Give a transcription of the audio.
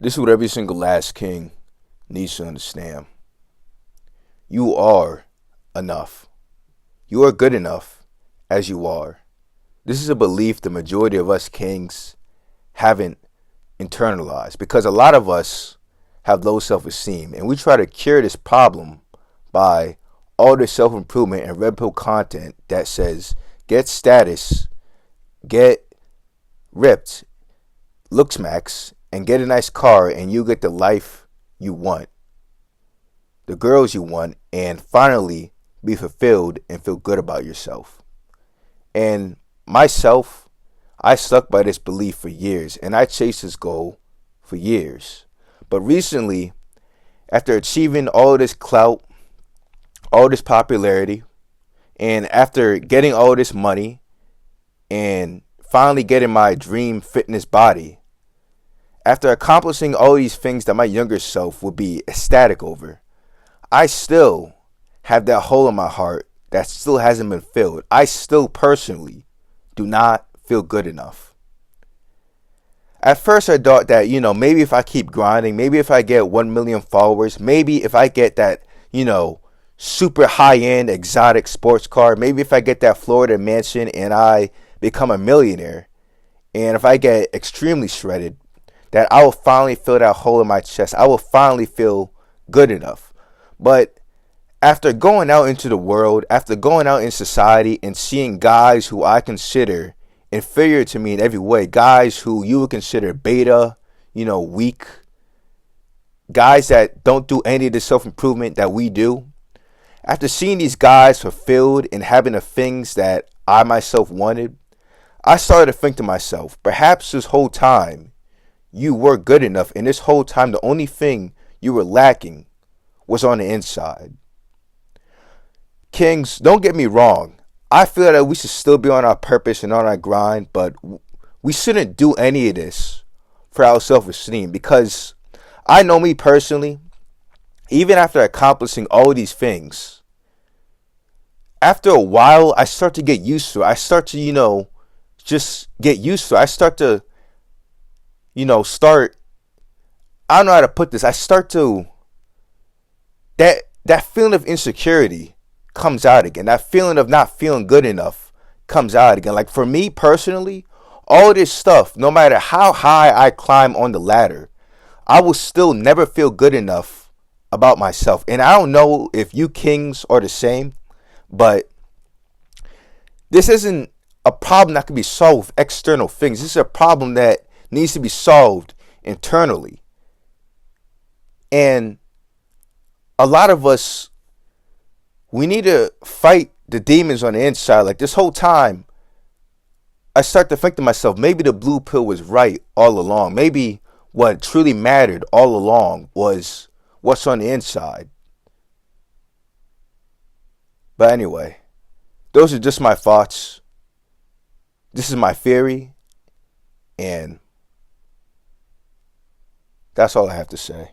This is what every single last king needs to understand. You are enough. You are good enough as you are. This is a belief the majority of us kings haven't internalized because a lot of us have low self-esteem and we try to cure this problem by all the self-improvement and red pill content that says get status, get ripped, looks max, and get a nice car and you get the life you want, the girls you want, and finally be fulfilled and feel good about yourself. And myself, I stuck by this belief for years and I chased this goal for years. But recently, after achieving all this clout, all this popularity, and after getting all this money and finally getting my dream fitness body, after accomplishing all these things that my younger self would be ecstatic over, I still have that hole in my heart that still hasn't been filled. I still personally do not feel good enough. At first I thought that, maybe if I keep grinding, maybe if I get 1 million followers, maybe if I get that, super high-end exotic sports car, maybe if I get that Florida mansion and I become a millionaire, and if I get extremely shredded, that I will finally fill that hole in my chest. I will finally feel good enough. But after going out into the world, after going out in society and seeing guys who I consider inferior to me in every way, guys who you would consider beta, weak, guys that don't do any of the self-improvement that we do, after seeing these guys fulfilled and having the things that I myself wanted, I started to think to myself, perhaps this whole time you were good enough, and this whole time the only thing you were lacking was on the inside. Kings, don't get me wrong. I feel that we should still be on our purpose and on our grind, but we shouldn't do any of this for our self-esteem because I know me personally, even after accomplishing all these things, after a while, I start to get used to it. I start to, just get used to it. I start to, I don't know how to put this. I start to, that feeling of insecurity comes out again. That feeling of not feeling good enough comes out again. Like for me personally, all this stuff, no matter how high I climb on the ladder, I will still never feel good enough about myself. And I don't know if you kings are the same, but this isn't a problem that can be solved with external things. This is a problem that needs to be solved internally. And a lot of us, we need to fight the demons on the inside. Like this whole time, I start to think to myself, maybe the blue pill was right all along. Maybe what truly mattered all along was what's on the inside. But anyway, those are just my thoughts. This is my theory. And that's all I have to say.